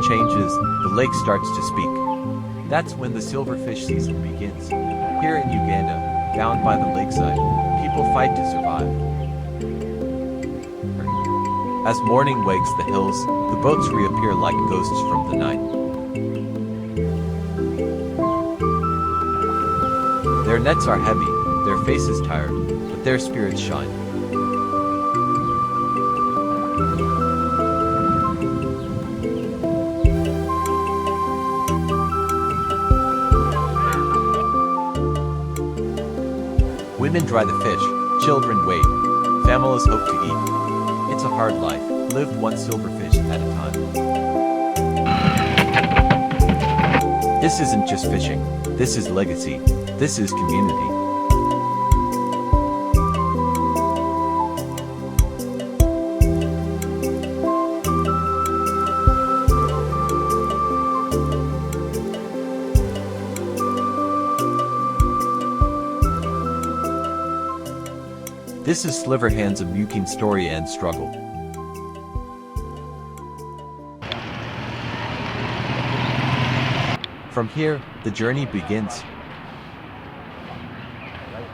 changes, the lake starts to speak. That's when the silverfish season begins. Here in Uganda, down by the lakeside, people fight to survive. As morning wakes the hills, the boats reappear like ghosts from the night. Their nets are heavy, their faces tired, but their spirits shine. Women dry the fish, children wait, families hope to eat. It's a hard life, lived one silverfish at a time. This isn't just fishing, this is legacy, this is community. This is SliverHands, a mukene story and struggle. From here, the journey begins.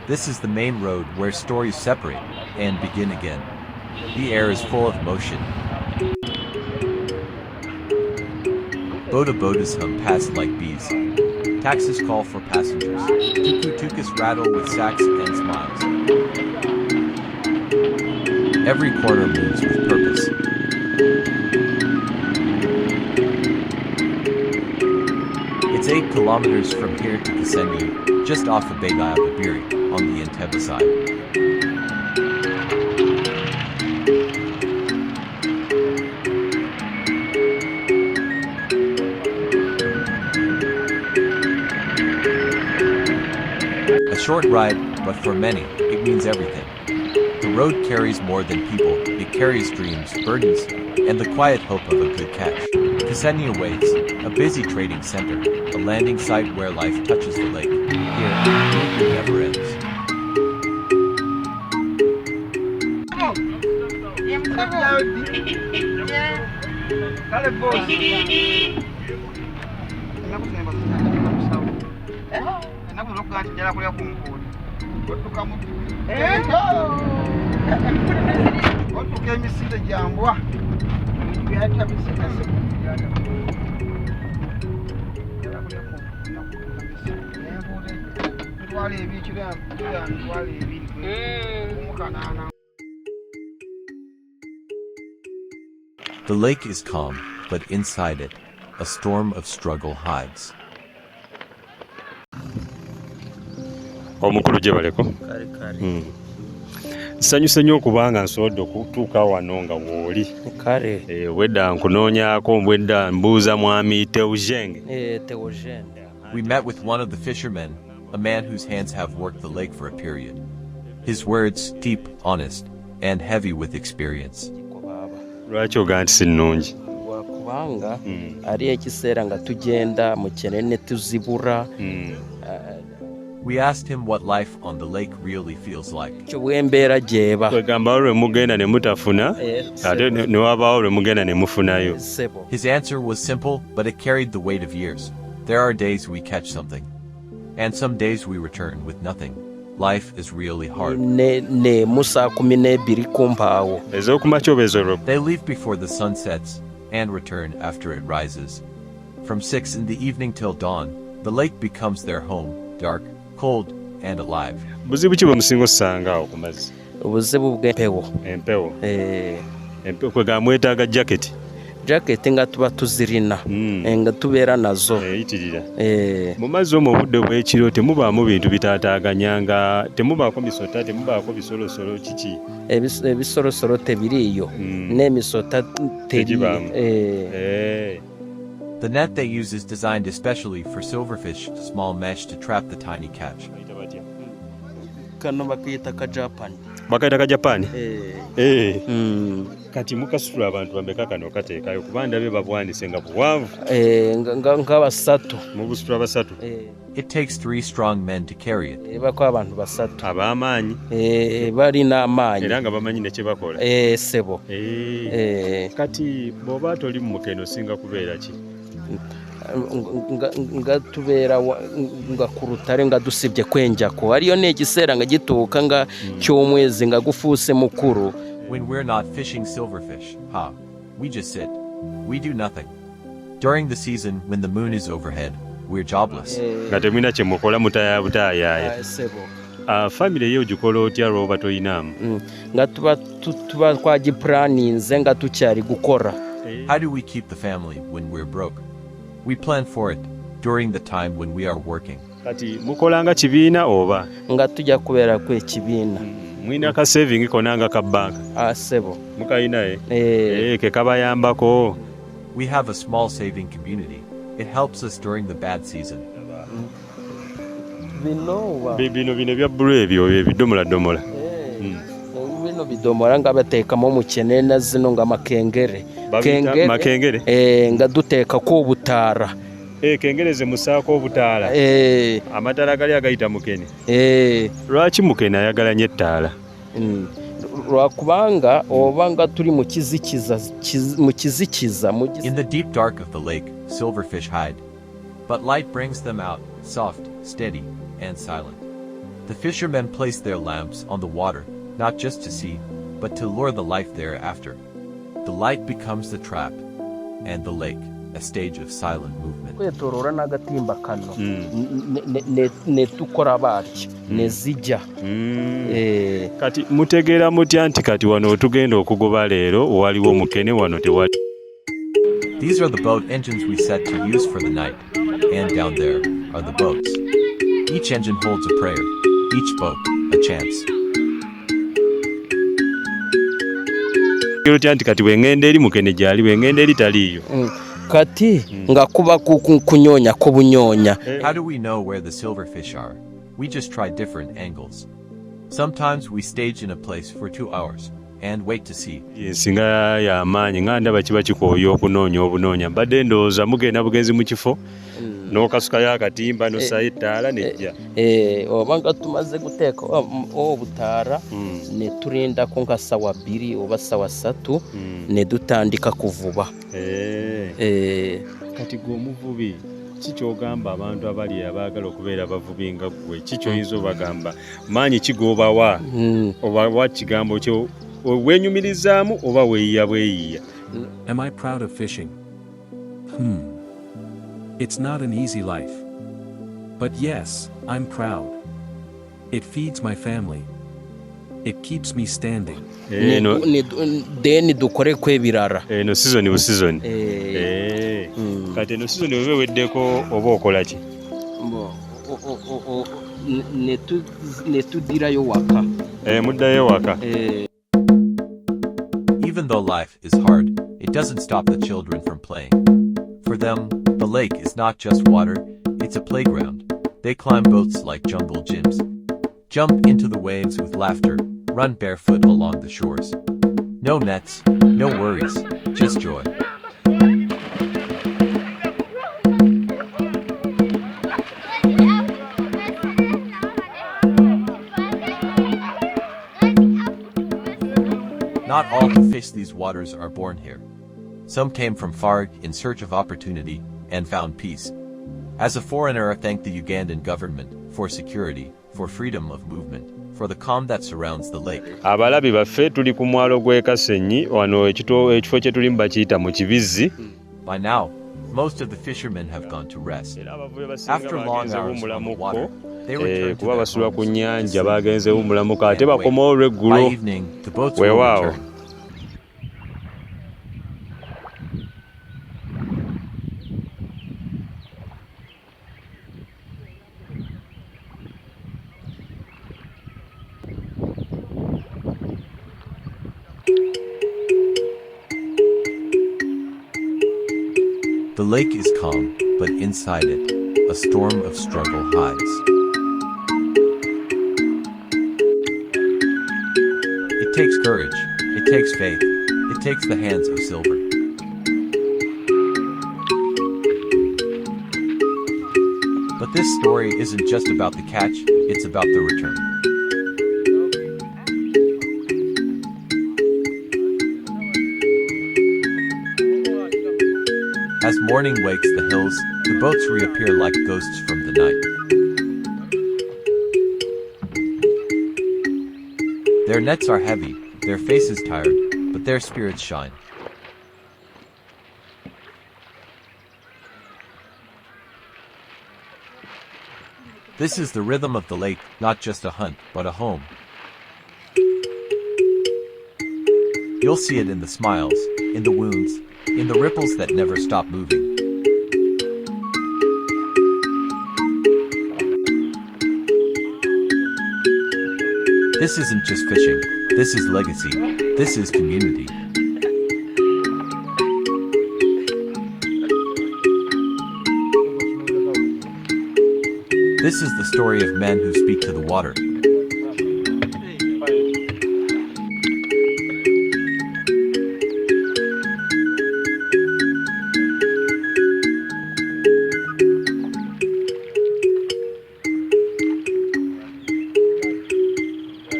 This is the main road where stories separate and begin again. The air is full of motion. Boda-bodas hum past like bees. Taxis call for passengers. Tuk-tuks rattle with sacks and smiles. Every corner moves with purpose. It's 8 kilometers from here to Gisenyi, just off of Begai Babiri, on the Entebbe side. A short ride, but for many, it means everything. The road carries more than people, it carries dreams, burdens, and the quiet hope of a good catch. Gisenyi awaits, a busy trading center, a landing site where life touches the lake. Here, it never ends. The lake is calm, but inside it, a storm of struggle hides. Omukulu gye baleko nsanyuse nnyo okubanga nsobodde okutuuka wano nga wooli wedda nkunoonyaako wedda mbuuza mwami Teugeng. We met with one of the fishermen, a man whose hands have worked the lake for a period. His words deep, honest, and heavy with experience. Lwaki ogaa nti sinnungi? Kubanga ali ekiseera nga tugenda mu kene ne tuzibura. We asked him what life on the lake really feels like. Kwegamba lwe mugenda ne mutafuna ate ne wabaawo lwe mugenda ne mufunayo. His answer was simple, but it carried the weight of years. There are days we catch something, and some days we return with nothing. Life is really hard. They leave before the sun sets and return after it rises. From 6 in the evening till dawn, the lake becomes their home, dark, cold, and alive. Buzibu ki bwe musinga ossanga awo ku mazzi? Obuzibu bw'empewo. Empewo. Kwegamba mwetaaga jaketi. Jaketi nga tuba tuzirina nga tubeera nazo. Eyitirira. Mu mazzi omwo obudde bw'ekiro temubaamu bintu bitaataaganyanga, temubaako misota, temubaako bisolosolo kiki? Ebisolosolo tebiriiyo n'emisota teribaamu. The net they use is designed especially for silverfish, small mesh to trap the tiny catch. Kano bakiyita ka Japan. Bakaita ka Japan. Mm. Kati mukasitula abantu bambeka kano kateekayo kuba ndabe babwanise nga buwanvu. Nga basatu. Mubusitula basatu. It takes 3 strong men to carry it. Bako abantu basatu. Ab'amaanyi. Bali n'amaanyi. Era nga bamanyi ne kye bakola. Sebo. Kati bw'oba toli mu mukene osinga kubeera ki? Nga tubeera nga ku rutare nga dusibye kwenjako hariyo n'ekiseera nga gituuka nga ky'omwezi nga gufuuse mukuru. When we're not fishing silverfish, we just sit. We do nothing. During the season when the moon is overhead, we're jobless. Nga temwina kye mukola mutayabutayaaya. Family yo gikola otya lw'oba toyinaamu? Nga tuba twagipulaninze nga tukyali gukora. How do we keep the family when we're broke? We plan for it during the time when we are working. Kati mukolanga kibiina oba? Nga tujja kubeera ku ekibiina. Mwina ka saving konanga ka bank? Sebo. Mukayina ke kabayambako. We have a small saving community. It helps us during the bad season. Bino bya bbulu ebyo ebidomola. Bino bidomola nga bateekamu mukene na zino nga makengere. Makengere? Nga duteekako obutaara. Kengereze musaako obutaala. Amataala gali agayita mukene. Lwaki mukene ayagala nnyo ettaala? Lwakubanga oba nga tuli mu kizikiza. In the deep dark of the lake, silverfish hide. But light brings them out, soft, steady, and silent. The fishermen place their lamps on the water, not just to see, but to lure the life thereafter. The light becomes the trap, and the lake, a stage of silent movement. Kwetorora n'agatimba kano ne tukora batyo ne zijja. Kati mutegeera mutya nti kati wano otugenda okugoba leero waliwo omukene wano tewali? These are the boat engines we set to use for the night, and down there are the boats. Each engine holds a prayer, each boat a chance. Otya nti kati wengenda eri mukene gyali wengenda eri taliiyo? Kati nga kuba kunyonya ko bunyonya. How do we know where the silverfish are? We just try different angles. Sometimes we stage in a place for 2 hours and wait to see. Singa y'amaanyi nga ndaba kiba kikooya okunoonya mbadde ndowooza mugenda bugenzi mu kifo n'okasukayo akatimba n'ossaayo ettaala nejja. Oba nga tumaze guteeka obutaara ne tulindako nka ssaawa 2 oba ssaawa 3 ne dutandika kuvuba. Kati gwe omuvubi ki ky'ogamba abantu abali abaagala okubeera bavubi nga ggwe? Ki ky'oyinza obagamba? Maanyi ki g'obawa? Obawa kigambo kyo wenyumirizaamu oba weeyiya bweyiya? Am I proud of fishing? It's not an easy life. But yes, I'm proud. It feeds my family. It keeps me standing. Deni dukore kwebirara. No season busizoni. Kati no season wewe weddeko oba okola ki? Netudirayo waka. Muddayo waka. Even though life is hard, it doesn't stop the children from playing. For them, the lake is not just water, it's a playground. They climb boats like jungle gyms, jump into the waves with laughter, run barefoot along the shores. No nets, no worries, just joy. Not all who fish these waters are born here. Some came from far in search of opportunity and found peace. As a foreigner, I thank the Ugandan government for security, for freedom of movement, for the calm that surrounds the lake. Abalabi baffe tuli ku mwalo gw'e Kasenyi wano ekifo kye tulimu bakiyita mu Kibizzi. By now, most of the fishermen have gone to rest. After long hours on the water, they return to their basulwa ku homes. nnyanja bagenze umulamuko ate bakomawo olweggulo. By evening, the boats will Weewaawo. return. The lake is calm, but inside it, a storm of struggle hides. It takes courage, it takes faith, it takes the hands of silver. But this story isn't just about the catch, it's about the return. As morning wakes the hills, the boats reappear like ghosts from the night. Their nets are heavy, their faces tired, but their spirits shine. This is the rhythm of the lake, not just a hunt, but a home. You'll see it in the smiles, in the wounds, in the ripples that never stop moving. This isn't just fishing, this is legacy, this is community. This is the story of men who speak to the water.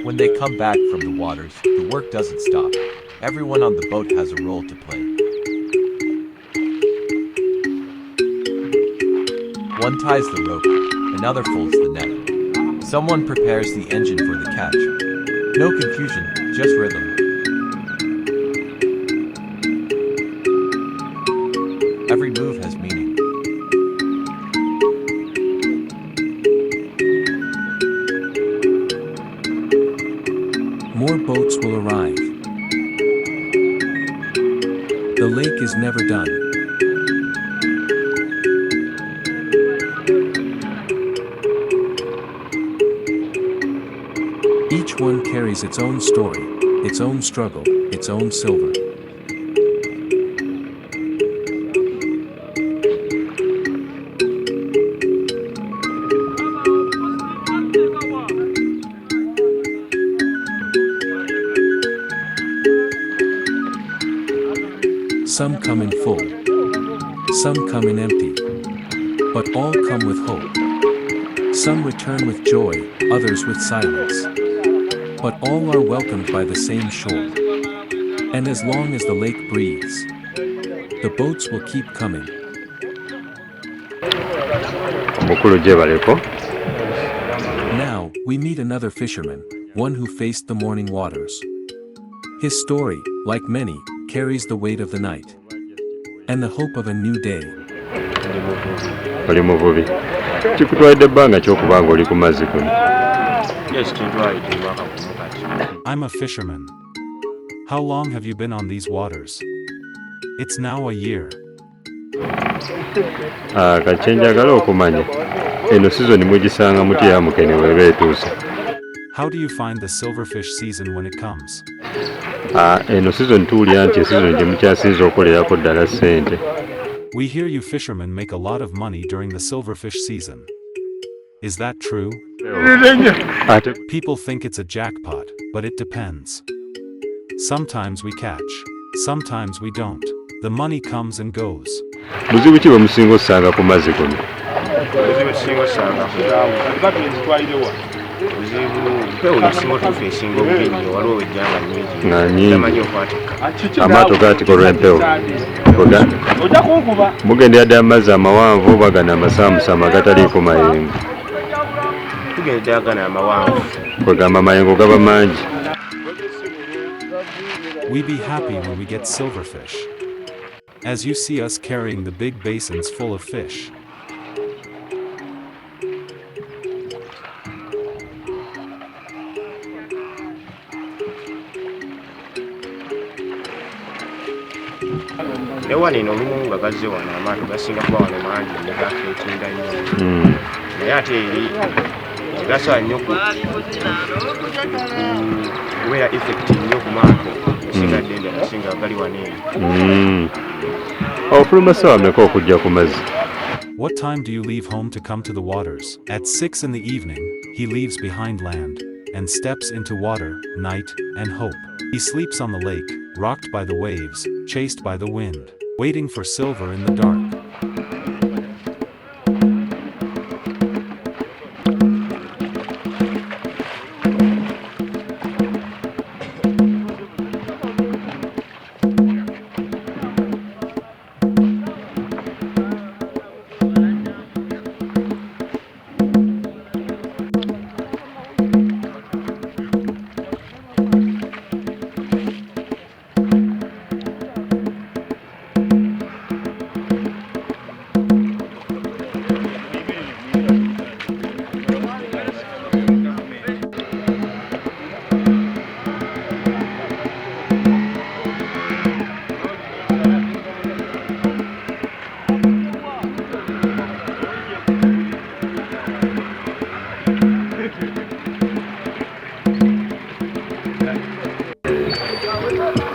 When they come back from the waters, the work doesn't stop. Everyone on the boat has a role to play. One ties the rope, another folds the net. Someone prepares the engine for the catch. No confusion, just rhythm. Every move has meaning. More boats will arrive. The lake is never done. Each one carries its own story, its own struggle, its own silver. Some come in full, some come in empty, but all come with hope. Some return with joy, others with silence. But all are welcomed by the same shore. And as long as the lake breathes, the boats will keep coming. Now, we meet another fisherman, one who faced the morning waters. His story, like many, carries the weight of the night and the hope of a new day. I'm a fisherman. How long have you been on these waters? It's now a year. How do you find the silverfish season when it comes? We hear you fishermen make a lot of money during the silverfish season. Is that true? People think it's a jackpot, but it depends. Sometimes we catch, sometimes we don't. The money comes and goes. We be happy when we get silverfish. As you see us carrying the big basins full of fish. Ewanino olumu nga gazze wano amaato gasinga kuba wano mangi ne gafeetinga nnyo naye ate eri tegasobola nnyo kubeera effect nnyo ku maato singa ddembe agasinga gali wano eri. Ofuluma ssaawa mmeka okujja ku mazzi? What time do you leave home to come to the waters? At 6 in the evening, he leaves behind land. and steps into water, night, and hope. He sleeps on the lake, rocked by the waves, chased by the wind, waiting for silver in the dark.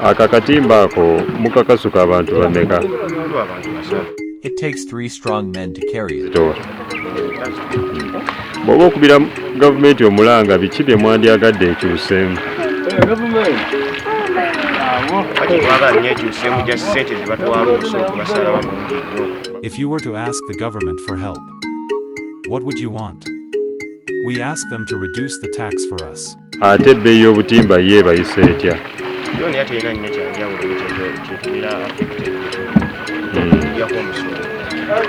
Akakatimba ako mukakasuka abantu bameka. It takes 3 strong men to carry it. Bw'oba okubira gavumenti omulanga biki bye mwandyagadde ekyuseemu? If you were to ask the government for help, what would you want? We ask them to reduce the tax for us. Ate ebbeeyi y'obutimba ye bayise etya?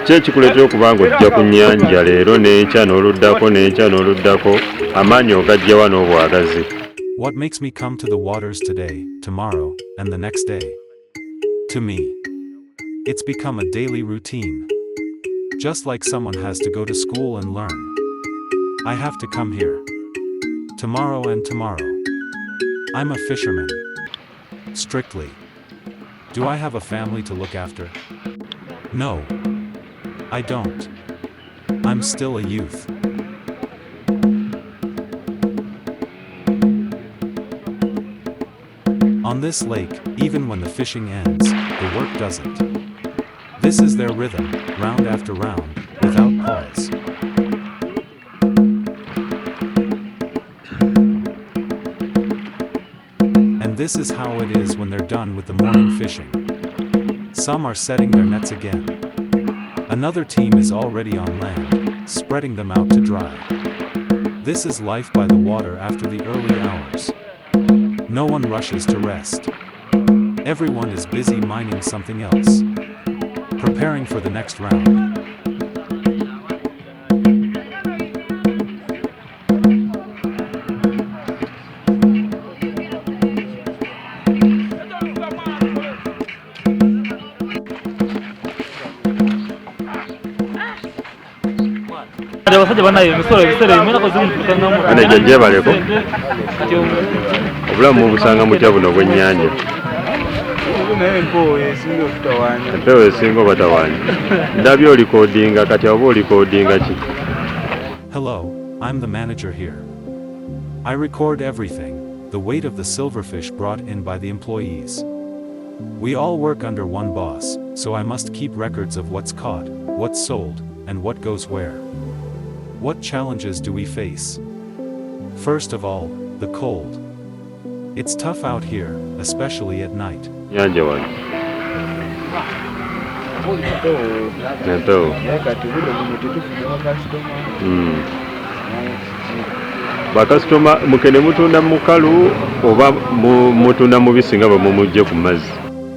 Ki ekikuleetera okuba ng'ojja ku nnyanja leero n'enkya n'oluddako amaanyi ogajjawa n'obwagazi? What makes me come to the waters today, tomorrow, and the next day? To me, it's become a daily routine. Just like someone has to go to school and learn. I have to come here. Tomorrow and tomorrow. I'm a fisherman. Strictly. Do I have a family to look after? No. I don't. I'm still a youth. On this lake, even when the fishing ends, the work doesn't. This is their rhythm, round after round, without pause. And this is how it is when they're done with the morning fishing. Some are setting their nets again. Another team is already on land, spreading them out to dry. This is life by the water after the early hours. No one rushes to rest. Everyone is busy mining something else. Preparing for the next round. Obulamu mubusanga mutya buno bw'ennyanja? Empewo esinga oba tawaanya. Ndabye olikodinga kati oba olikodinga ki? Hello, I'm the manager here. I record everything, the weight of the silverfish brought in by the employees. We all work under one boss, so I must keep records of what's caught, what's sold, and what goes where. What challenges do we face? First of all, the cold. It's tough out here, especially at night. Nyanja wano. Empewo. Bakasitoma mukene mutunda mukalu oba mutunda mubisi nga bwe mumugye ku mazzi?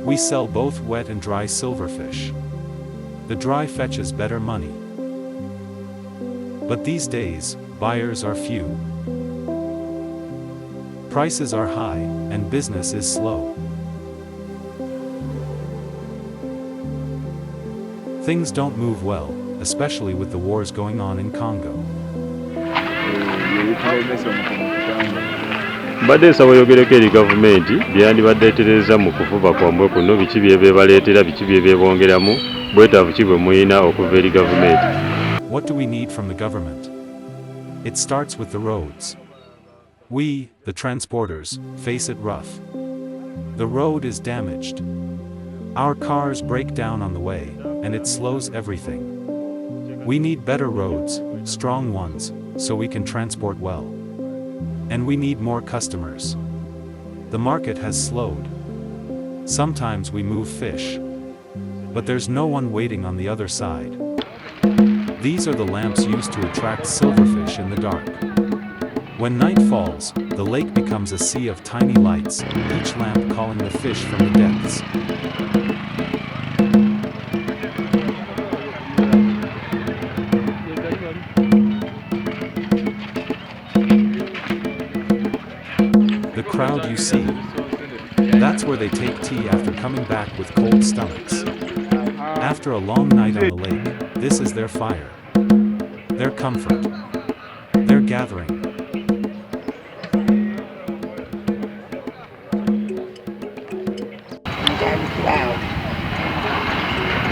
We sell both wet and dry silverfish. The dry fetches better money. But these days, buyers are few. Prices are high, and business is slow. Things don't move well, especially with the wars going on in Congo. Mbadde nsaba oyogereko eri gavumenti byandibadde etereza mu kufuba kwambwe kuno biki byebebaleetera biki byebebongeramu bwetaavu ki bwe muyina okuva eri gavumenti? What do we need from the government? It starts with the roads. We, the transporters, face it rough. The road is damaged. Our cars break down on the way, and it slows everything. We need better roads, strong ones, so we can transport well. and we need more customers. The market has slowed. Sometimes we move fish, but there's no one waiting on the other side. These are the lamps used to attract silverfish in the dark. When night falls, the lake becomes a sea of tiny lights, each lamp calling the fish from the depths. The crowd you see, that's where they take tea after coming back with cold stomachs. After a long night on the lake, this is their fire, their comfort, their gathering.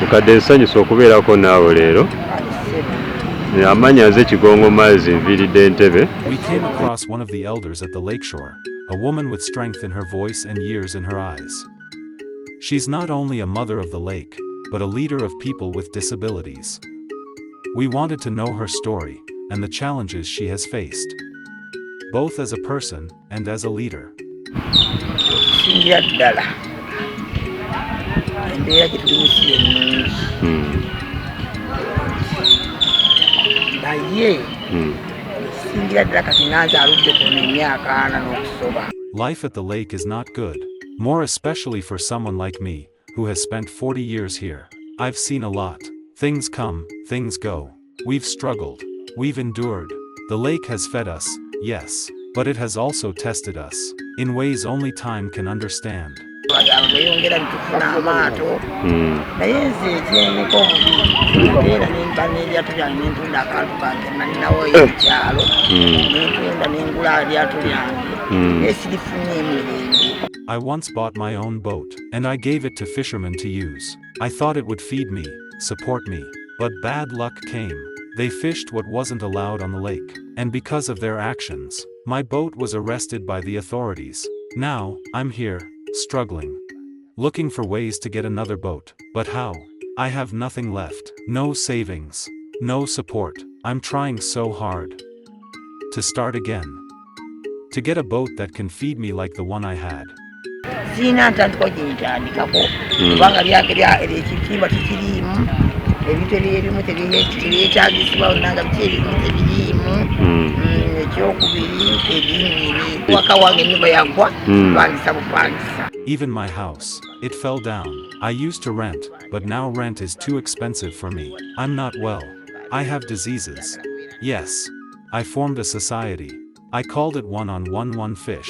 Mukadde nsanyusa okubeerako naawe leero. Amannya nze Kigongo Mazzi nviiridde Entebbe. We came across one of the elders at the lakeshore, a woman with strength in her voice and years in her eyes. She's not only a mother of the lake, but a leader of people with disabilities. We wanted to know her story, and the challenges she has faced, both as a person and as a leader. Life at the lake is not good, more especially for someone like me, who has spent 40 years here. I've seen a lot. Things come, things go. We've struggled. We've endured. The lake has fed us, yes, but it has also tested us, in ways only time can understand. I once bought my own boat, and I gave it to fishermen to use. I thought it would feed me, support me, but bad luck came. They fished what wasn't allowed on the lake, and because of their actions, my boat was arrested by the authorities. Now, I'm here, struggling, looking for ways to get another boat. But how? I have nothing left. No savings. No support. I'm trying so hard to start again. To get a boat that can feed me like the one I had. Even my house, it fell down. I used to rent, but now rent is too expensive for me. I'm not well. I have diseases. Yes. I formed a society. I called it 1-on-1 Fish.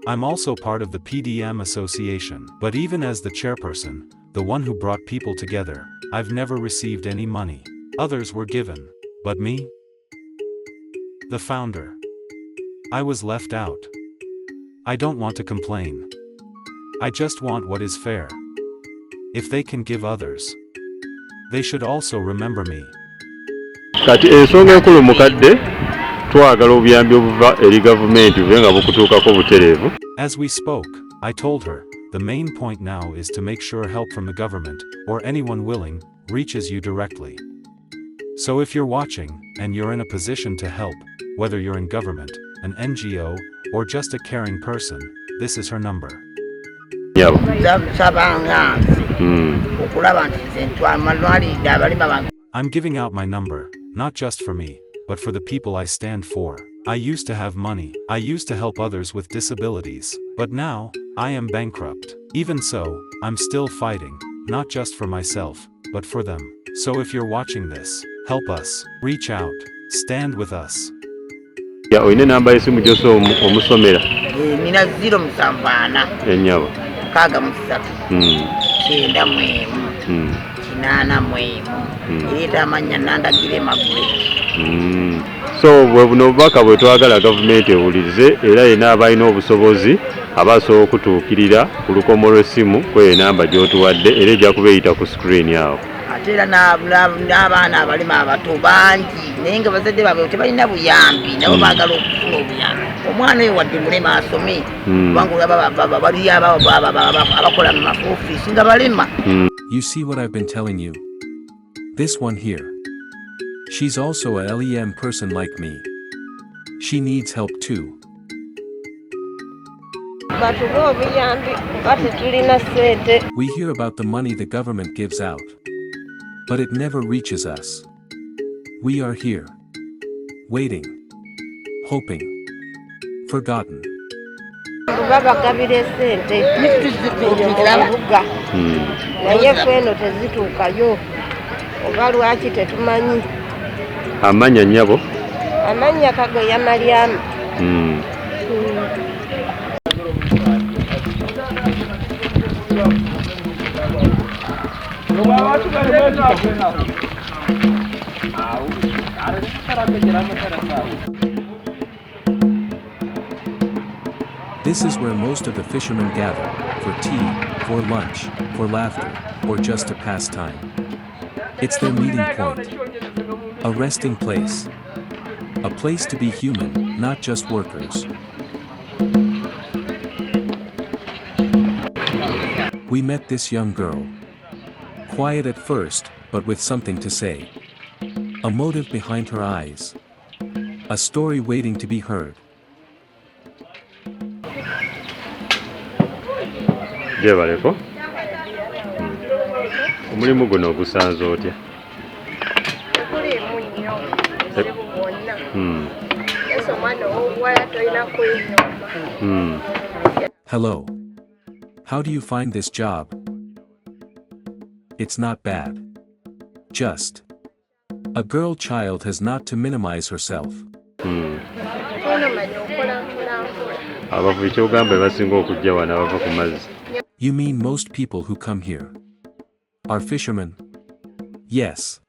I'm also part of the PDM Association. But even as the chairperson, the one who brought people together, I've never received any money. Others were given. But me? The founder. I was left out. I don't want to complain. I just want what is fair. If they can give others, they should also remember me. Kati ensonga enkulu mukadde twagala obuyambi obuva eri gavumenti bube nga bukutuukako butereevu. As we spoke, I told her, the main point now is to make sure help from the government, or anyone willing, reaches you directly. So if you're watching, and you're in a position to help, whether you're in government, an NGO, or just a caring person, this is her number. I'm giving out my number, not just for me, but for the people I stand for. I used to have money. I used to help others with disabilities. But now, I am bankrupt. Even so, I'm still fighting, not just for myself, but for them. So if you're watching this, help us. Reach out. Stand with us. Oyine namba y'essimu gy'ossa omusomera? Nina 074 ennyaba 63 91 81 ereeta amannya Nandagire Magule. So bwe buno obubaka bwe twagala gavumenti ewulirize era yenna abalina obusobozi abasobola okutuukirira ku lukomo lw'essimu kweyo enamba gy'otuwadde era ejja kubeeyita ku screen awo. Ate era n'abaana abalima abato bangi naye nga bazadde baabwe tebalina buyambi nabo baagala okufuna obuyambi. Omwana oyo wadde mulema asome kubanga olaba bali abakola mu maofiisi nga balema. You see what I've been telling you? This one here. She's also a LEM person like me. She needs help too. We hear about the money the government gives out, but it never reaches us. We are here, waiting, hoping, forgotten. babagabira esente ebibuga naye feno tezituukayo oba lwaki tetumanyi. Amanya nnyabo Amanya Kagoya Mariam. This is where most of the fishermen gather, for tea, for lunch, for laughter, or just to pass time. It's their meeting point. A resting place. A place to be human, not just workers. We met this young girl. Quiet at first, but with something to say. A motive behind her eyes. A story waiting to be heard. Jebaleko omulimu guno ogusanze otya? Hello. How do you find this job? It's not bad. Just. A girl child has not to minimize herself. Abavubi kyogamba basinga okujja wano abava ku mazzi. You mean most people who come here are fishermen? Yes.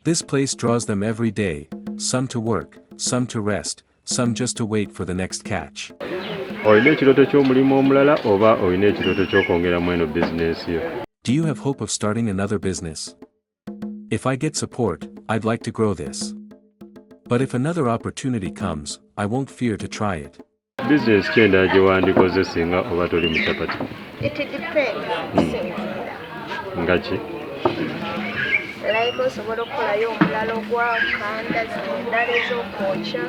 This place draws them every day, some to work, some to rest, some just to wait for the next catch. Olina ekirooto ky'omulimu omulala oba olina ekirooto ky'okwongeramu eno bizinensi yo? Do you have hope of starting another business? If I get support, I'd like to grow this. But if another opportunity comes, I won't fear to try it. Business ki endala gye wandikoze singa oba toli mu kyapati? It depends. Nga ki? Like osobola okukolayo omulala ogwa kanda endala ez'okwokya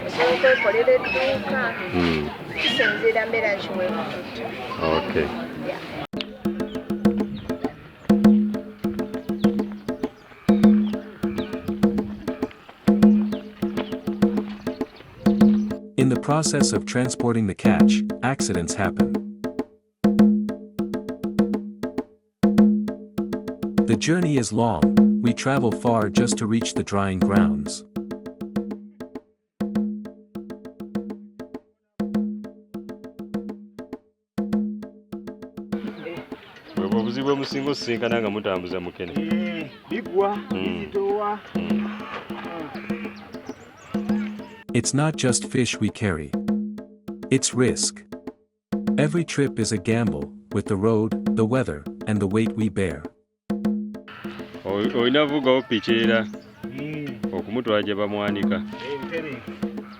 osobola okwekolera edduuka kisinziira mbeera ki weekututte. Okay. In the process of transporting the catch, accidents happen. The journey is long, we travel far just to reach the drying grounds. Obuzibu omusinga osisinkana nga mutambuza mukene. Bigwa, bizitowa. It's not just fish we carry. It's risk. Every trip is a gamble, with the road, the weather, and the weight we bear. Olina vugawo piki era okumutwala gye bamwanika.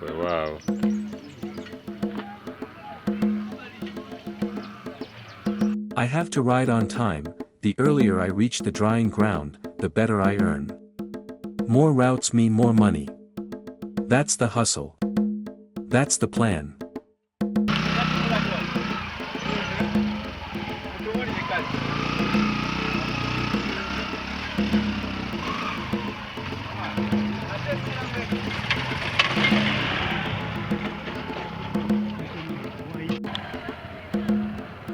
Weewaawo. I have to ride on time. The earlier I reach the drying ground, the better I earn. More routes mean more money. That's the hustle. That's the plan.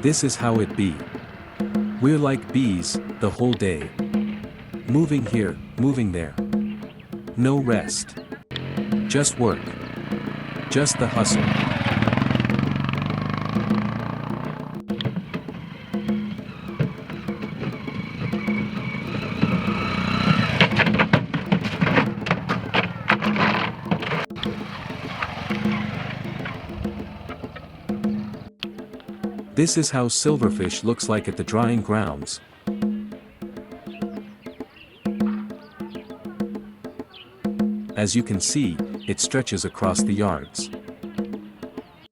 This is how it be. We're like bees, the whole day. Moving here, moving there. No rest. Just work. Just the hustle. This is how silverfish looks like at the drying grounds. As you can see, it stretches across the yards.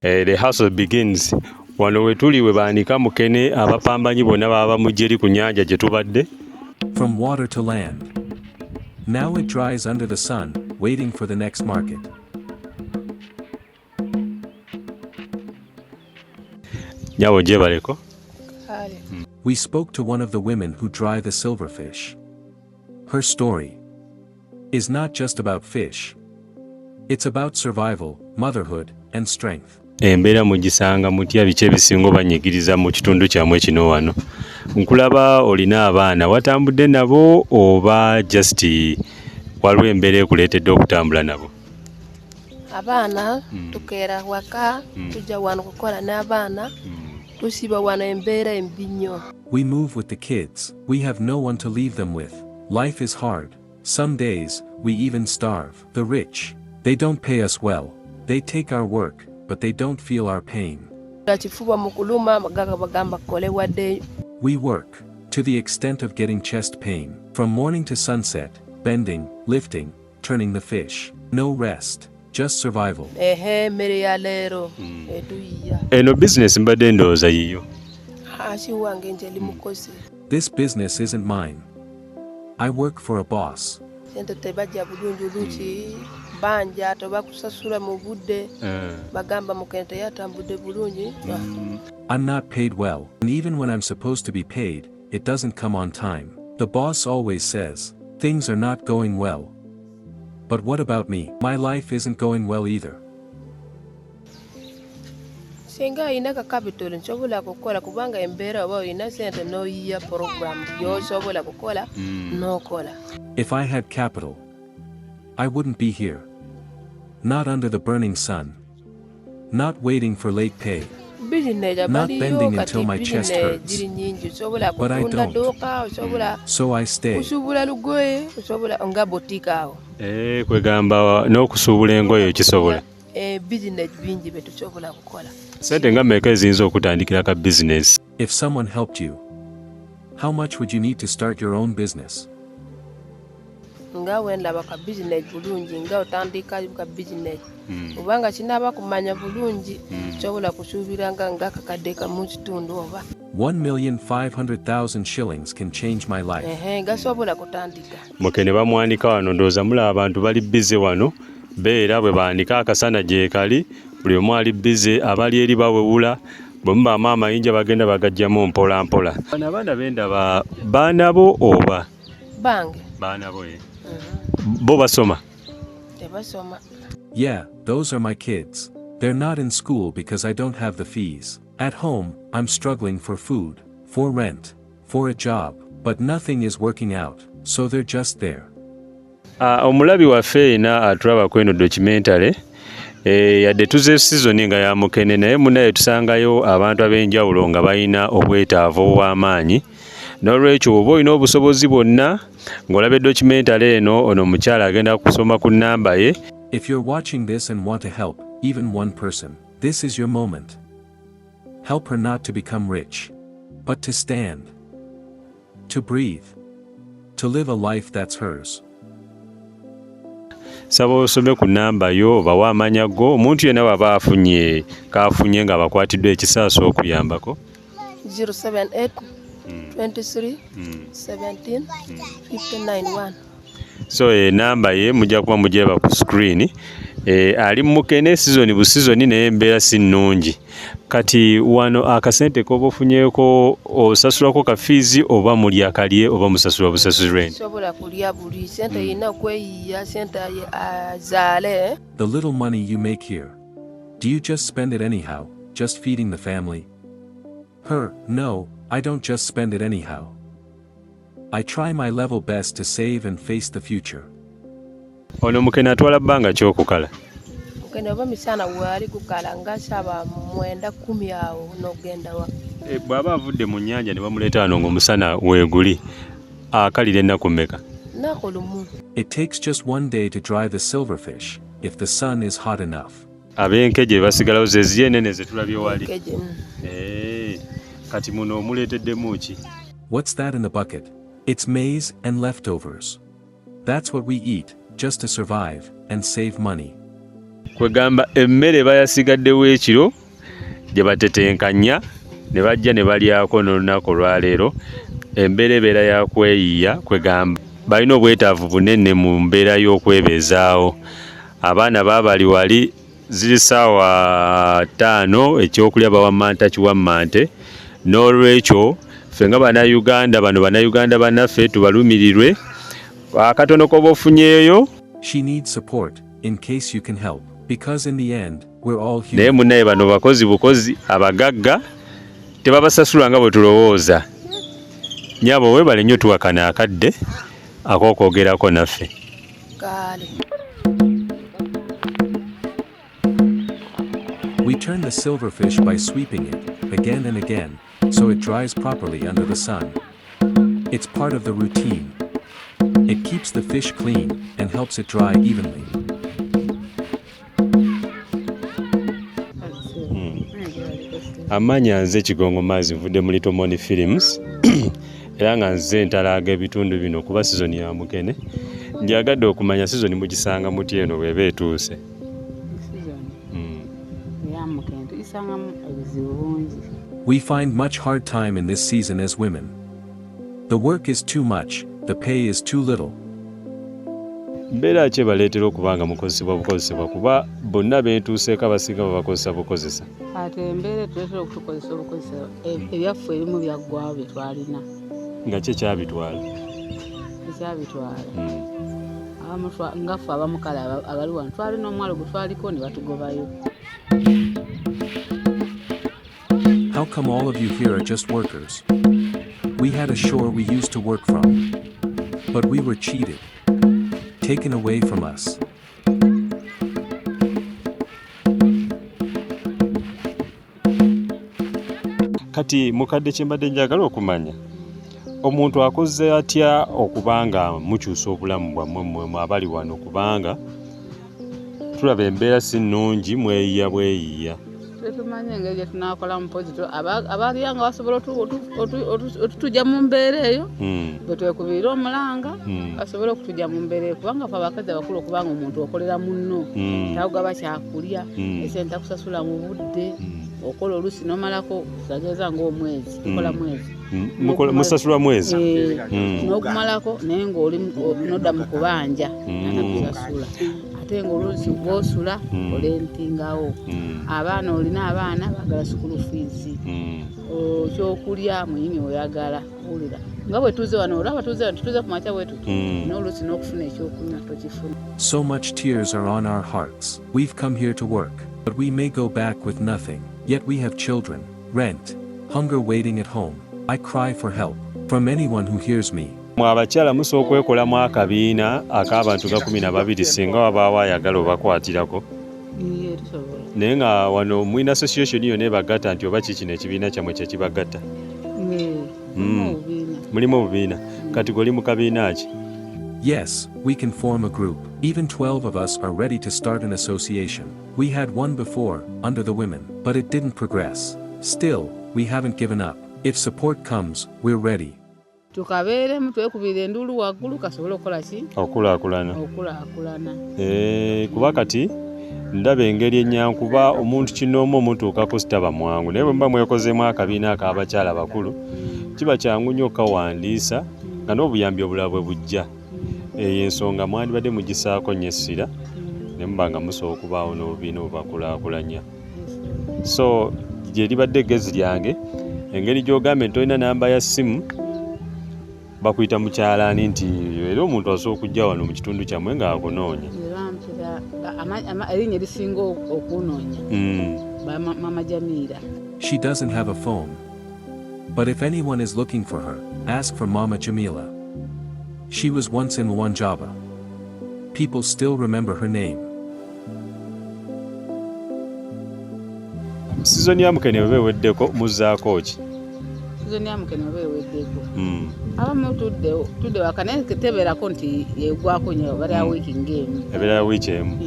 The hustle begins. Wano we tuli we baanika mukene abapambanyi bonna baba mujeri ku nnyanja gye tubadde. From water to land. Now it dries under the sun, waiting for the next market. Nyawo jebaleko. We spoke to one of the women who dry the silverfish. Her story is not just about fish. It's about survival, motherhood, and strength. Embeera mugisanga mutya biki ebisinga banyigiriza mu kitundu kyamwe kino wano. Nkulaba olina abaana watambudde nabo oba just waliwo embeera ekuleetedde okutambula nabo? Abaana tukeera waka tujja wano kukola n'abaana tusiba wano embeera embi nnyo. We move with the kids. We have no one to leave them with. Life is hard. Some days, we even starve. The rich, they don't pay us well. They take our work, but they don't feel our pain. We work, to the extent of getting chest pain. From morning to sunset, bending, lifting, turning the fish. No rest, just survival. Eno business mbadde ndowooza yiyo. This business isn't mine. I work for a boss. I'm not paid well, and even when I'm supposed to be paid, it doesn't come on time. The boss always says, things are not going well. But what about me? My life isn't going well either. Singa inaka capital nsobola kukola kubanga embeera oba ina sente no year program yosobola kukola nokola. If I had capital, I wouldn't be here. Not under the burning sun. Not waiting for late pay. Not bending until my chest hurts. But I don't. So I stay. Kwegamba n'okusuubula engoye okisobola. Sente nga mmeka eziyinza okutandikira ka business? If someone helped you, how much would you need to start your own business? Nga wendaba ka business bulungi nga otandika ka business kubanga kinaba kumanya bulungi kyobola kusuubiranga nga kakadde kamu kitundu oba 1,500,000 shillings can change my life. Gasobola kutandika. Mukene bamwanika wano ndowooza mulaba abantu bali bize wano beera bwe baandika akasana gye kali buli omu ali bize abali eri bawewula bwe muba amayinja bagenda bagajjamu mpola mpola. Bano abaana bendaba baana bo oba? Bange. Baana bo bo basoma? Tebasoma. Yeah, those are my kids. They're not in school because I don't have the fees. At home, I'm struggling for food, for rent, for a job, but nothing is working out, so they're just there. Omulabi waffe ina atulaba kweno documentary yadde tuze season nga ya mukene naye munaye tusangayo abantu ab'enjawulo nga balina obwetaavu obw'amaanyi. N'olwekyo oba olina obusobozi bwonna ng'olaba documentary eno ono omukyala agenda kusoma ku nnamba ye. If you're watching this and want to help, even one person, this is your moment. Help her not to become rich, but to stand, to breathe, to live a life that's hers. Saba osome ku nnamba yo bawa amanya go omuntu yenna baba afunye kafunye nga bakwatiddwa ekisaaso okuyambako. 078 23 17 591. So namba ye mujja kuba mujeba ku screen. Ali mukene season bu season naye embeera si nnungi. Kati wano akasente koba ofunyeeko osasulako ka fees oba muli akalye oba musasula busasuli rent. Sobola kulya buli sente ina kweyiya sente azaale. The little money you make here, do you just spend it anyhow, just feeding the family? Her, no, I don't just spend it anyhow. I try my level best to save and face the future. Ono mukene atwala bbanga ki okukala? Mukene oba misana wali kukala nga saba 9-10 awo n'ogenda wa. Bw'aba avudde mu nnyanja ne bamuleeta wano ng'omusana weeguli akalira ennaku mmeka? Nnaku lumu. It takes just one day to dry the silverfish, if the sun is hot enough. Ab'enkejje basigalawo ze ziri ennene ze tulabye wali. Kati muno omuleeteddemu ki? What's that in the bucket? It's maize and leftovers. That's what we eat, just to survive, and save money. Kwegamba emmere bayasigaddewo ekiro gye batetenkanya ne bajja ne balyako n'olunaku olwaleero embeera ebeera ya kweyiya kwegamba balina obwetaavu bunene mu mbeera y'okwebeezaawo. Abaana baabali wali ziri ssaawa 5 ekyokulya bawamanta kiwammante n'olwekyo ffe nga bannayuganda bannaffe tubalumirirwe akatono koba ofunyeeyo. She needs support, in case you can help, because in the end, we're all naye human. munnaye bano bukozi abagagga tebabasasula nga bwe tulowooza. Nyabo weebale nnyo tuwakana akadde ak'okwogerako naffe. Kale. We turn the silverfish by sweeping it, again and again, so it dries properly under the sun. It's part of the routine. It keeps the fish clean, and helps it dry evenly. Amanya nze Kigongo Maazi nvudde mu Little Money Films era nga nze ntalaaga ebitundu bino kuba sizoni ya mukene. Ndyagadde okumanya sizoni mugisanga muti eno bw'eba etuuse. We find much hard time in this season as women. The work is too much, the pay is too little. Mbeera ki ebaleetera okuba nga mukozesebwa kuba bonna beetuuseeko abasinga babakozesa. Ate embeera tuleetera okutukozesa obukozesa ebyaffe ebimu byaggwawo bye twalina. Nga ki ekyabitwala? Ngaffe abamukale abali wano twalina omwalo gwe twaliko ne batugobayo. How come all of you here are just workers? We had a shore we used to work from. But we were cheated. Taken away from us. Kati mukadde kyembadde njagala okumanya. Omuntu akoze atya okubanga mukyusa obulamu bwammwe abali wano kubanga tulaba embeera si nnungi mweyiya bweyiya. Tetumanye engeri gye tunaakola mu pozito abaliyanga basobola otutujja mu mbeera eyo bwe twekubirira omulanga basobola okutujja mu mbeera eyo kubanga fe abakazi abakulu okubanga omuntu okolera munno tagaba kyakulya esente akusasula mu budde okola olusi n'omalako sageza ng'omwezi tukola mwezi musasulwa mwezi n'okumalako naye ng'oli nodda mu kubanja anakusasula ate ng'olusi bw'osula olentingawo abaana olina abaana bagala school fees kyokulya muyini oyagala ulira nga bwe tuze wano olaba tuze ku makya bwetu n'olusi n'okufuna ekyokunywa tokifuna. So much tears are on our hearts. We've come here to work, but we may go back with nothing. Yet we have children, rent, hunger waiting at home. I cry for help from anyone who hears me. Abakyala musobola okwekolamu akabiina ak'abantu ga 12 singa wabaawo ayagala obakwatirako. Naye nga wano mwina association yonna ebagatta nti oba kiki n'ekibiina kyammwe kyekibagatta? Mulimu obubiina. Kati goli mu kabiina ki? Yes, we can form a group. Even 12 of us are ready to start an association. We had one before, under the women, but it didn't progress. Still, we haven't given up. If support comes, we're ready. Tukabeeremu twekubira enduulu waggulu kasobole okukola ki? Okulaakulana. Kuba kati ndaba engeri ennyankuba omuntu kinoomu omutuukako sitaba mwangu naye bwe muba mwekozeemu akabiina ak'abakyala bakulu kiba kyangu nnyo okawandiisa nga n'obuyambi obulala bwe bujja. Eyo ensonga mwandibadde mugisaako nnyo essira ne muba nga musobola okubaawo n'obubiina obubakulaakulanya. So gye libadde eggezi lyange engeri gy'ogambe nti olina namba ya ssimu bakuyita mu kyalaani nti era omuntu asobola okujja wano mu kitundu kyammwe ng'akunoonya. Erinnya erisinga okunoonya Mama Jamila. She doesn't have a phone. But if anyone is looking for her, ask for Mama Jamila. She was once in Wanjaba. People still remember her name. Sizoni ya mukene bwe weddeko muzzaako ki? Sizoni ya mukene bwe weddeko. Abamu tudde wakane keteberako nti yegwako nyo bali ya week game. Ebera week emu.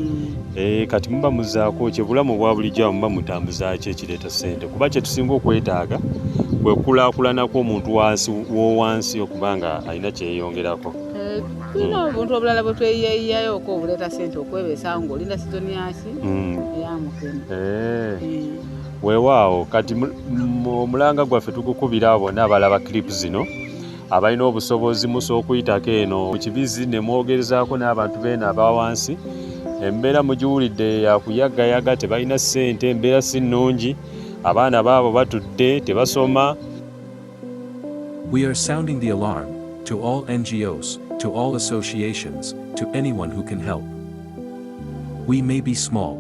Kati muba muzzaako ki bulamu bwa bulijjo muba mutambuza ki ekireeta ssente kuba kye tusinga okwetaaga bwe kulaakulanako omuntu wansi okubanga alina kyeyongerako. Tulina obuntu obulala bwe tweyiyayiyayo ko obuleeta ssente okwebeesawo ng'olinda sizoni yaki eyamukene. Weewaawo kati omulanga gwaffe tugukubira abo bonna abalaba clip zino abalina obusobozi musobola okuyitako eno mu kibizi ne mwogerezaako n'abantu beeno abawansi embeera mugiwulidde yakuyagayaga, tebalina ssente, embeera si nnungi, abaana baabo batudde tebasoma. We are sounding the alarm to all NGOs, to all associations, to anyone who can help. We may be small.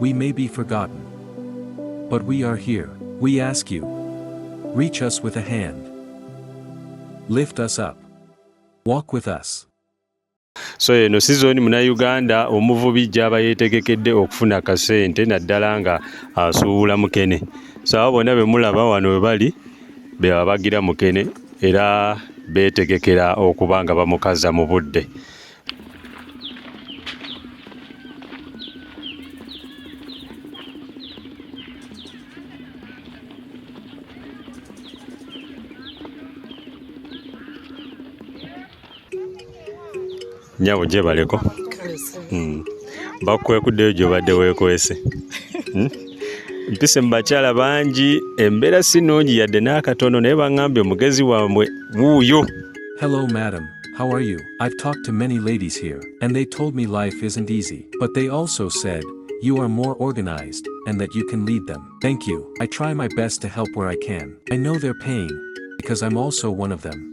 We may be forgotten. But we are here. We ask you. Reach us with a hand. Lift us up. Walk with us. So eno sizoni Munnayuganda omuvubi gy'aba yeetegekedde okufuna kasente naddala nga asuula mukene. So abo bonna be mulaba wano we bali be babagira mukene era beetegekera okuba nga bamukaza mu budde. Nyabo gye baleko bakwekuddeyo gy'obadde weekwese. Mpise mu bakyala bangi, embeera si nnungi yadde n'akatono naye baŋŋambye omugezi wammwe wuuyo. Hello madam, how are you? I've talked to many ladies here, and they told me life isn't easy, but they also said, you are more organized, and that you can lead them. Thank you. I try my best to help where I can. I know they're paying, because I'm also one of them.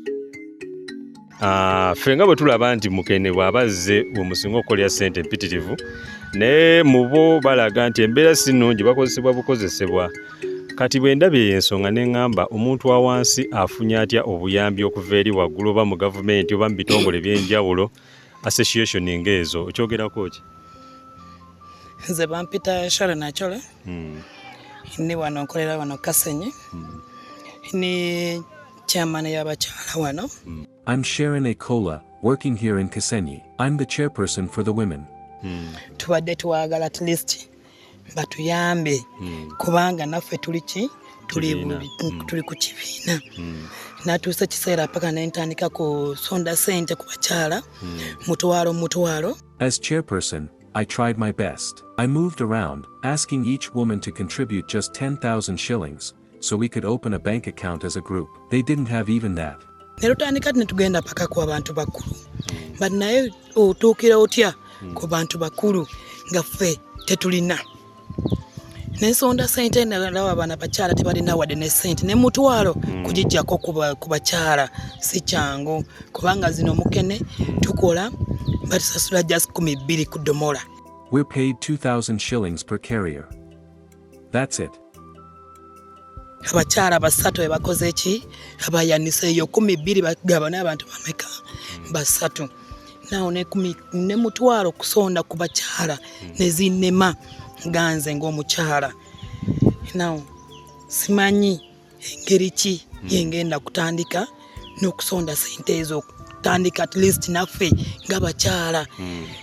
Ffe nga bwe tulaba nti mukene bw'abazze omusinga okukolera ssente mpitirivu, naye mu bo balaga nti embeera si nnungi, bakozesebwa bukozesebwa. Kati bwe ndabye ensonga ne ŋŋamba omuntu wa wansi afunye atya obuyambi okuva eri waggulu oba mu gavumenti oba mu bitongole by'enjawulo, association ng'ezo okyogerako ki? Nze bampita Sharon Achole. Ndi wano nkolera wano Kasenyi. Ni chairman y'abakyala wano. I'm Sharon Ekola, working here in Kasenyi. I'm the chairperson for the women. Tubadde tuwagala at least batuyambe kubanga naffe tuli ku kibiina. Natuuse kiseera paka n'entandika kusonda ssente ku bakyala mutwalo. As chairperson, I tried my best. I moved around, asking each woman to contribute just 10,000 shillings, so we could open a bank account as a group. They didn't have even that. Nerutandika netugenda paka ku abantu bakulu. But naye otuukira otya ku bantu bakulu nga ffe tetulina. Nensonda ssente nalaba abaana bakyala tebalina wadde ne ssente ne mutwalo kugijjako ku bakyala si kyangu kubanga zino mukene tukola batusasula just 12 ku domola. We're paid 2,000 shillings per carrier. That's it. Abakyala basatu bakoze eki abayaniseeyo 12 bagaba n'abantu bameka basatu. Nawo ne mutwalo kusonda ku bakyala ne zinema ganze ng'omukyala. Nawo simanyi engeri ki yengenda kutandika n'okusonda ssente ezo kutandika at least naffe ng'abakyala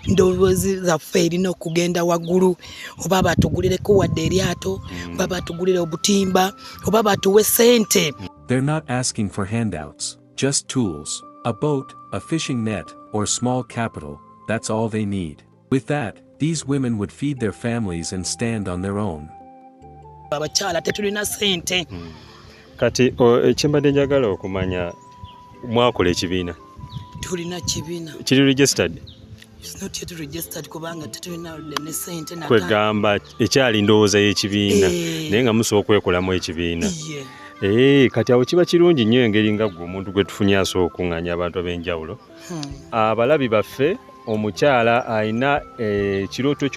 ndowoozi zaffe erina okugenda waggulu oba batugulireko wadde eryato oba batugulire obutimba oba batuwe ssente. They're not asking for handouts, just tools, a boat, a fishing net, or small capital. That's all they need. With that, these women would feed their families and stand on their own. Abakyala tetulina ssente. Kati ekyembadde njagala okumanya mwakola ekibiina. Tulina kibiina. Kiri registered? It's not yet registered kubanga tetulina ne ssente na. Kwegamba ekyali ndowooza y'ekibiina naye nga musobola okwekolamu ekibiina. Kati awo kiba kirungi nnyo engeri nga gwe omuntu gwe tufunye asobola okuŋŋaanya abantu ab'enjawulo. Abalabi baffe omukyala alina ekirooto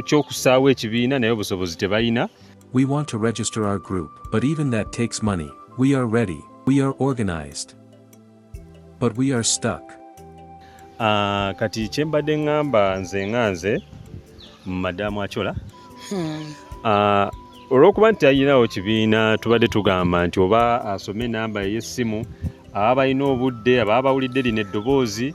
ky'okusaawo ekibiina naye obusobozi tebalina. We want to register our group, but even that takes money. We are ready. We are organized. But we are stuck. Kati kyembadde ŋŋamba nze Madamu Achola. Olw'okuba nti ayinawo kibiina tubadde tugamba nti oba asome enamba y'essimu aba balina obudde aba bawulidde lino eddoboozi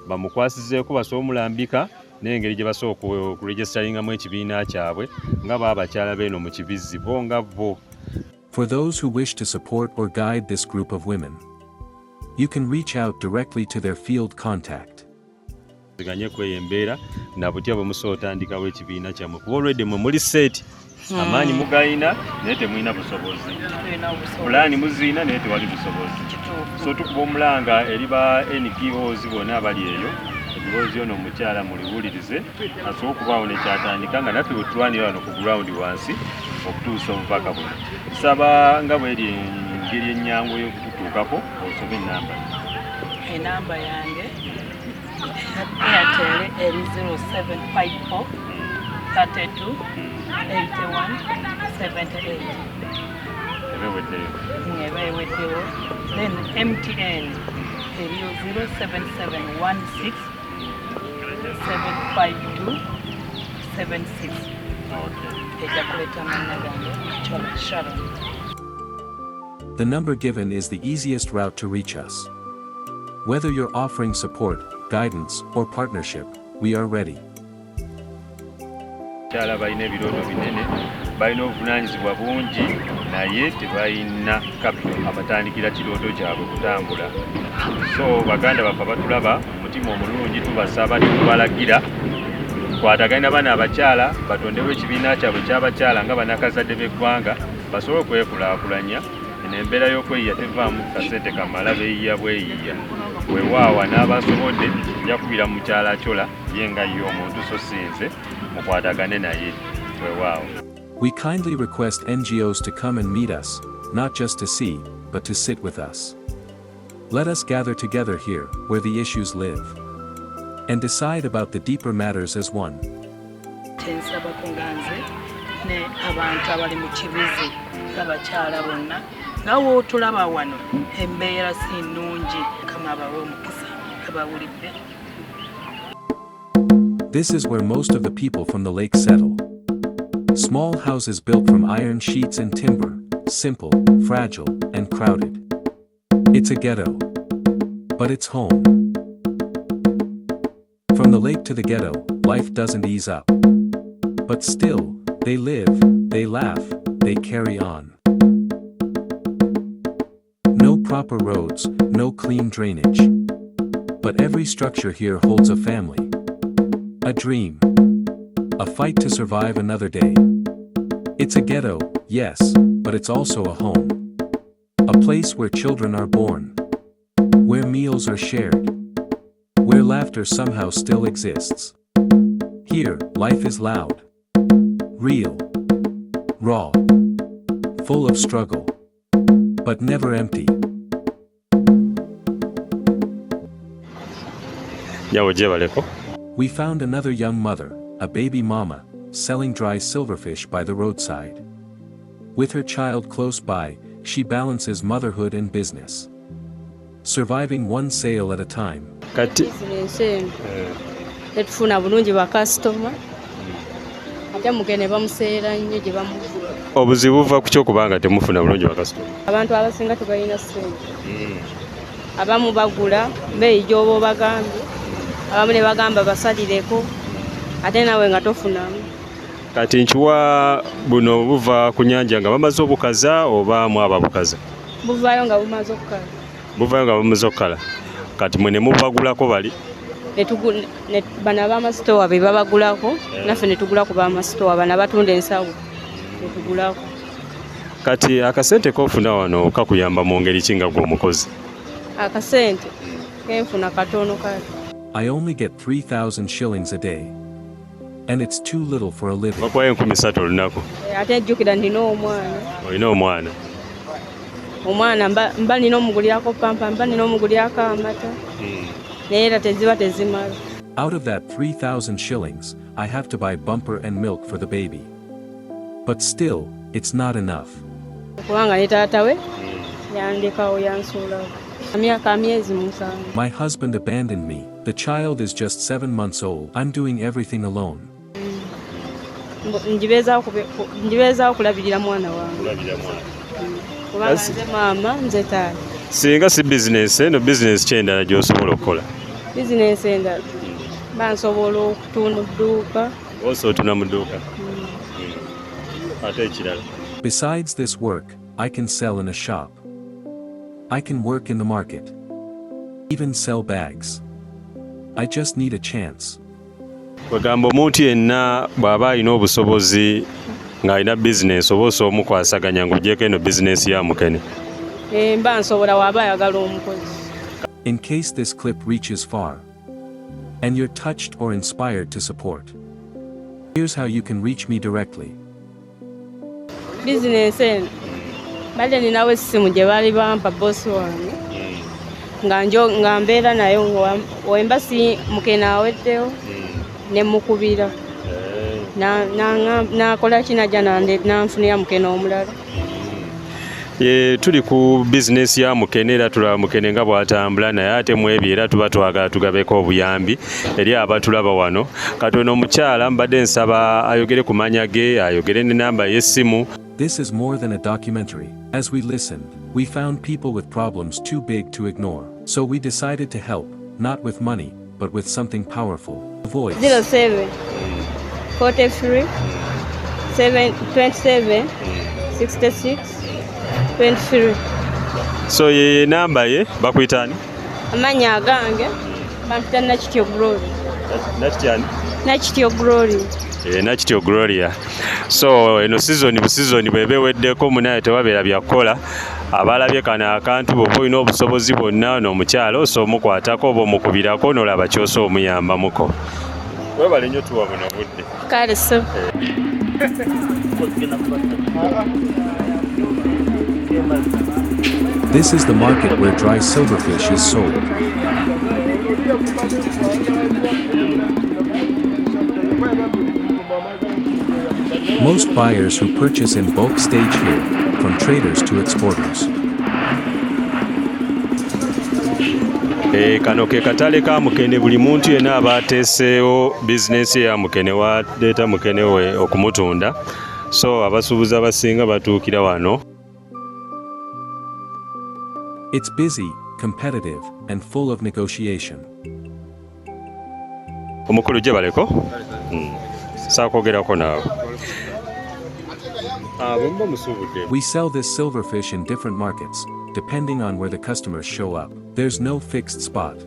bamukwasizeeko basobola omulambika n'engeri gye basobola okuregisteringamu ekibiina kyabwe nga baba abakyala beeno mu kibizzi bo nga bo. For those who wish to support or guide this group of women, you can reach out directly to their field contact. Ganye kweyembeera na butya bwe musobola otandikawo ekibiina kyammwe kuba olwedde mwe muli seeti amaanyi mugayina naye temulina busobozi. Pulaani muziina naye tewali busobozi. So tukuba omulanga eri ba NGOs bonna abali eyo eddoboozi ono omukyala muliwulirize asobola okubaawo nekyatandika nga naffe bwetulwanira wano ku gurawundi wansi okutuusa obubaka buno. Tusaba nga bweri engeri ennyangu y'okututuukako osome enamba. Enamba yange Airtel eri 0754 32 81 78. Ebeweddewo. Then MTN eriyo 07716 752 76. Ejakuleta manna gange Sharon. The number given is the easiest route to reach us. Whether you're offering support, guidance, or partnership, we are ready. Kyala balina ebirooto binene, balina obuvunaanyizibwa bungi, naye tebalina capital abatandikira kirooto kyabwe kutambula. So baganda baffe batulaba omutima omulungi tubasaba tubalagira kwatagana bana abakyala batondewo ekibiina kyabwe ky'abakyala nga banakazadde b'eggwanga basobole okwekulaakulanya. Embeera y'okweyiya tevaamu kasente kamala beeyiya bweyiya. Weewaawa n'abasobodde jakubira mukyala achola ye nga ye omuntu so sinze mukwatagane naye. Weewaawo. We kindly request NGOs to come and meet us, not just to see, but to sit with us. Let us gather together here, where the issues live, and decide about the deeper matters as one. Tensaba kunganze ne abantu abali mu kibizi abakyala bonna nawo otulaba wano embeera si nnungi kama abawe omukisa abawulidde. This is where most of the people from the lake settle. Small houses built from iron sheets and timber, simple, fragile, and crowded. It's a ghetto. But it's home. From the lake to the ghetto, life doesn't ease up. But still, they live, they laugh, they carry on. No proper roads, no clean drainage. But every structure here holds a family. A dream. A fight to survive another day. It's a ghetto, yes, but it's also a home. A place where children are born. Where meals are shared. Where laughter somehow still exists. Here, life is loud. Real. Raw. Full of struggle. But never empty. We found another young mother, a baby mama, selling dry silverfish by the roadside. With her child close by, she balances motherhood and business. Surviving one sale at a time. Tetufuna bulungi ba customer. Ate mukene bamuseera nnyo gye bamugula. Obuzibu buva ku kyokubanga temufuna bulungi ba customer. Abantu abasinga tebalina ssente. Abamu bagula beeyi gy'oba obagambye. Abamu ne bagamba basalireko. Ate nawe nga tofunamu. Kati nkiwa buno buva ku nnyanja nga bamaze obukaza oba mwaba bukaza? Buvaayo nga bumaze okukala. Buvaayo nga bamaze okukala. Kati mwe ne mubagulako bali? Bano abamasitowa be babagulako, naffe ne tugula ku bamasitowa bano abatunda ensawo ne tugulako. Kati akasente k'ofuna wano kakuyamba mu ngeri ki nga gw'omukozi? Akasente kenfuna katono kale. I only get 3,000 shillings a day. And it's too little for a living. Bakwaye 13 olunaku. Ate jjukira ndina omwana. Olina omwana? Omwana mba nina omugulyako pampa, mba nina omugulyako amata. Naye era teziba tezimala. Out of that 3,000 shillings, I have to buy bumper and milk for the baby. But still, it's not enough. Kubanga ne taata we yandekawo yansuulawo. Myezi 7. My husband abandoned me. The child is just 7 months old. I'm doing everything alone. Njibeezaawo kulabirira mwana wange. Kubanga nze maama, nze taata. Singa si bizinesi, eno bizinesi ki endala gy'osobola okukola? Bizinesi endala bansobola okutunda mu dduuka. Oso otunda mu dduuka? Ate ekirala? Besides this work, I can sell in a shop. I can work in the market. Even sell bags. I just need a chance. Wegamba omuntu yenna bw'aba alina obusobozi ng'alina bizinesi oba osobola omukwasaganya ng'ogyeko eno bizinesi ya mukene. Mba nsobola waba ayagala omukozi. In case this clip reaches far, and you're touched or inspired to support. Here's how you can reach me directly. Business eno badde ninawo essimu gye baali bampa bosi wange nga mbeera nayo wemba si mukene aweddewo ne mukubira nakola kinajja nanfunira mukene omulala. Tuli ku bizinesi ya mukene era tulaba mukene nga bw'atambula naye ate mu ebyo era tuba twagala tugabeko obuyambi eri abatulaba wano. Kati ono omukyala mbadde nsaba ayogere ku mannya ge, ayogere n'ennamba y'essimu. This is more than a documentary. As we listened, we found people with problems too big to ignore. So we decided to help, not with money, but with something powerful. Voice. 07 43 27 66 23. So ye namba ye bakuyitani? Amanya agange bampita Nakityo Glory. Nakityo Glory. Nakityo Gloria. So eno busizoni bwebeweddeko munaye tewabeera byakola abalabye kano akantu bw'oba olina obusobozi bwonna n'omukyala oso omukwatako oba omukubirako n'olaba ky'osa omuyambamuko. Webale nnyo tuwa buno budde. Kale so. This is the market where dry silverfish is sold. Most buyers who purchase in bulk stage here, from traders to exporters. Kano ke katale ka mukene buli muntu yenna aba ateeseewo bizinesi ya mukene waleeta mukene we okumutunda. So abasuubuzi abasinga batuukira wano. It's busy, competitive, and full of negotiation. Omukulu gye baleko? Saakwogerako naawe. We sell this silverfish in different markets, depending on where the customers show up. There's no fixed spot.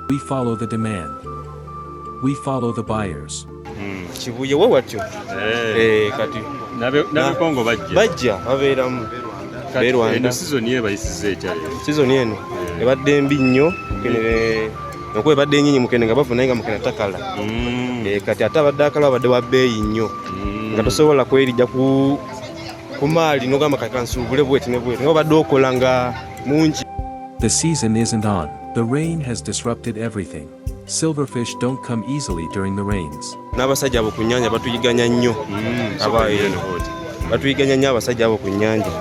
We follow the demand. We follow the buyers. Kibuye we watyo. Kati nabekongo bajja babeeramu. Eno sizoni ye bayisize etya? Sizoni eno ebadde mbi nnyo nokwe badde enyinyi mukene nga bafuna nga mukene takala. Kati ate abadde akala abadde wa bbeeyi nnyo nga tosobola kwerijja ku maali n'ogamba kakansuubule bweti ne bweti nga badde okola nga mungi. The season isn't on. The rain has disrupted everything. Silverfish don't come easily during the rains. N'abasajja abo ku nnyanja batuyiganya nnyo. Batuyiganya nnyo abasajja abo ku nnyanja.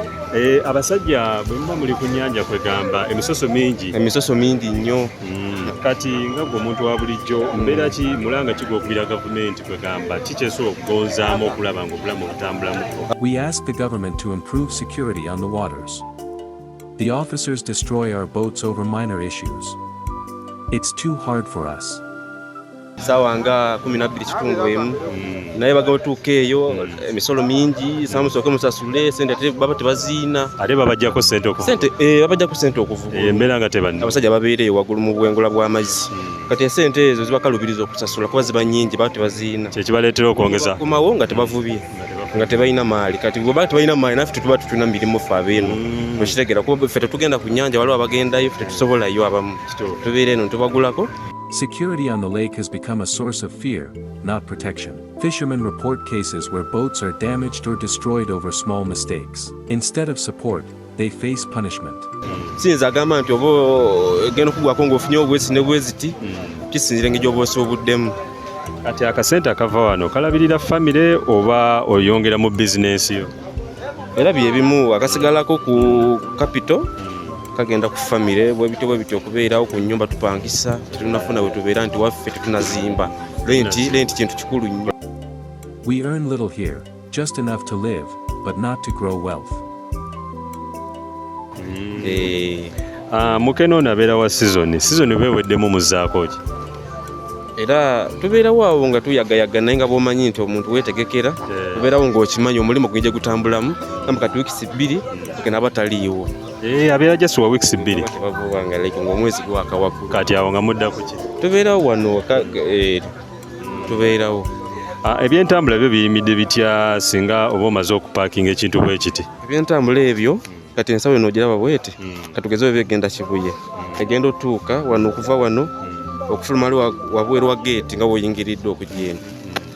Abasajja bwe muba muli ku nnyanja kwegamba emisoso mingi nnyo. Kati nga gwe omuntu wa bulijjo mbeera ki mulanga kigwokubira gavumenti kwegamba kikyesobola okugonzaamu okulaba ng'obulamu butambulamuko? We ask the government to improve security on the waters. The officers destroy our boats over minor issues. It's too hard for us. Sawa nga 12:1 naye baga otuuka eyo emisolo mingi samusooke musasule sente ate baba tebaziina ate babajjako sente okuvuga babajjako sente okuvuga embeera nga tebanna abasajja babeereyo waggulu mu bwengola bw'amazzi kati esente ezo zibakalubiriza okusasula kuba ziba nnyingi baba tebaziina kyekibaleetera okwongeza kumawo nga tebavubye nga tebalina maali kati bwe baba tebalina maali naffe tuba tutulina mirimu ffe abeeno okitegeera kuba ffe tetugenda ku nnyanja waliwo abagendayo ffe tetusobolayo abamu tubeera eno tubagulako. Security on the lake has become a source of fear, not protection. Fishermen report cases where boats are damaged or destroyed over small mistakes. Instead of support, they face punishment. Sinza agamba nti oba egenda okugwako ng'ofunye obwesi ne bweziti kisinzira engeri oba osoboddemu. Kati akasente akava wano kalabirira famire oba oyongera mu bizinesi yo? Era byebimu akasigalako ku capital kagenda ku famire bwe bityo okubeerawo ku nnyumba tupangisa tetunafuna bwe tubeera nti waffe tetunazimba renti kintu kikulu nnyo. We earn little here, just enough to live, but not to grow wealth. Mukene ono abeera wa sizoni beeweddemu muzzaako ki? Era tubeerawo awo nga tuyagayaga naye nga bw'omanyi nti omuntu weetegekera tubeerawo ng'okimanyi omulimu gwijja gutambulamu gamba kati wiikisi 2 mukene aba taliiwo. Abeera just wa weeks 2 tebavubanga like ng'omwezi gwakawaku kati awo nga mudda ku ki? Tubeerawo wano tubeerawo. Ebyentambula byo biyimidde bitya singa oba omaze okupaakinga ekintu bwe kiti? Ebyentambula ebyo kati ensawo eno ogiraba bwete katugeze bwe bigenda Kibuye egenda otuuka wano okuva wano okufuluma wabweru wa gate nga woyingiridde okugenda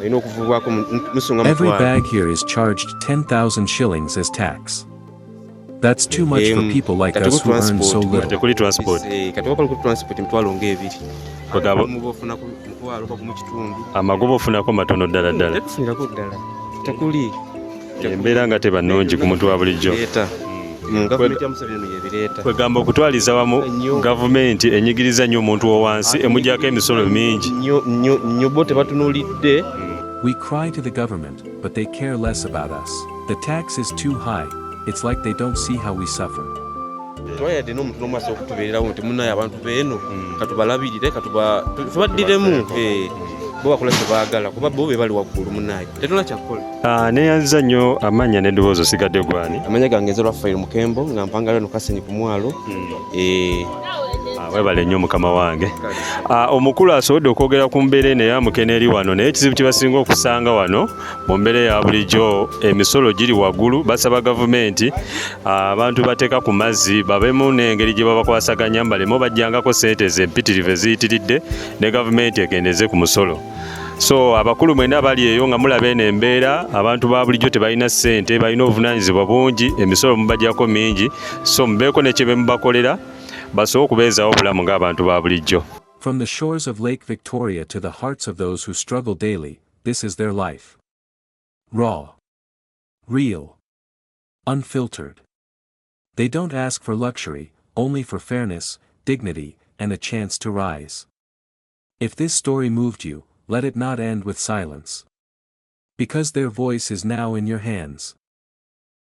olina okuvubwako musunga Every mutwalo. bag here is charged 10,000 shillings as tax. That's too much for people like us who earn so little. tekuli transport kati wakali ku transport emitwalo ng'ebiri Bagamba- mubofuna ku mutwalo oba mu kitundu amagoba ofunako matono ddala ddala tetufunirako ddala tekuli embeera nga teba nnungi ku muntu wa bulijjo leeta gavumenti ya Museveni yebireeta kwegamba okutwaliza wamu gavumenti enyigiriza nnyo omuntu wo wansi emugyako emisolo mingi nnyo bo tebatunuulidde. We cry to the government, but they care less about us. The tax is too high. It's like they don't see how we suffer. twayadde n'omuntu n'omwasa okutubeererawo nti munaye abantu beeno katubalabirire tubaddiremu bo bakola kye baagala kuba bo be bali waggulu munaye tetuna kyakukola. neyanziza nnyo amanya n'eddoboozi osigadde gwani amanya gange Nze Lwaffaire Mukembo nga mpangala no Kasenyi ku mwalo. webale nnyo mukama wange. Omukulu asobodde okwogera ku mbeera eno eya mukene eri wano naye ekizibu kye basinga okusanga wano mu mbeera ya bulijjo emisolo giri waggulu. Basaba gavumenti abantu bateeka ku mazzi babemu n'engeri gye babakwasaganya baleme bajjangako ssente zempitirivu eziyitiridde ne gavumenti ekendeze ku musolo. So abakulu mwena bali eyo nga mulaba eno embeera abantu ba bulijjo tebalina ssente balina obuvunaanyizibwa bungi emisolo mubajjako mingi so mubeeko ne kye bemubakolera basobola okubeezaawo obulamu ng'abantu ba bulijjo. From the shores of Lake Victoria to the hearts of those who struggle daily, this is their life. Raw. Real. Unfiltered. They don't ask for luxury, only for fairness, dignity, and a chance to rise. If this story moved you, let it not end with silence. Because their voice is now in your hands.